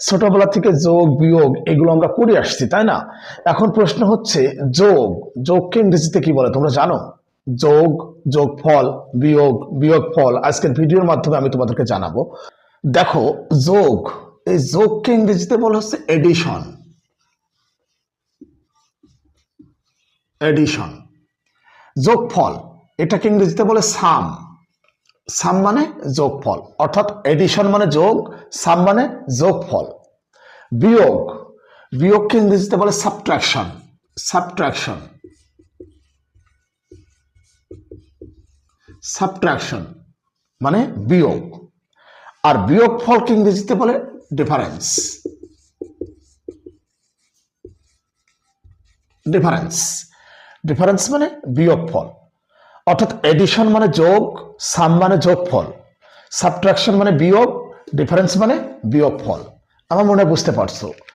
ছোটবেলা থেকে যোগ বিয়োগ এগুলো আমরা করে আসছি, তাই না? এখন প্রশ্ন হচ্ছে যোগকে ইংরেজিতে কি বলে তোমরা জানো? যোগ, যোগফল, বিয়োগ, বিয়োগফল আজকের ভিডিওর মাধ্যমে আমি তোমাদেরকে জানাবো। দেখো, এই যোগকে ইংরেজিতে বলা হচ্ছে এডিশন। এডিশন। যোগফল এটাকে ইংরেজিতে বলে সাম। সাম মানে যোগফল, অর্থাৎ এডিশন মানে যোগ, সাম মানে যোগফল। বিয়োগ, বিয়োগকে ইংরেজিতে বলে সাবট্রাকশন। সাবট্রাকশন। সাবট্রাকশন মানে বিয়োগ। আর বিয়োগফলকে ইংরেজিতে বলে ডিফারেন্স। ডিফারেন্স। ডিফারেন্স মানে বিয়োগফল। অর্থাৎ এডিশন মানে যোগ, সাম মানে যোগফল, সাবট্রাকশন মানে বিয়োগ, ডিফারেন্স মানে বিয়োগফল। আমার মনে হয় বুঝতে পারছো।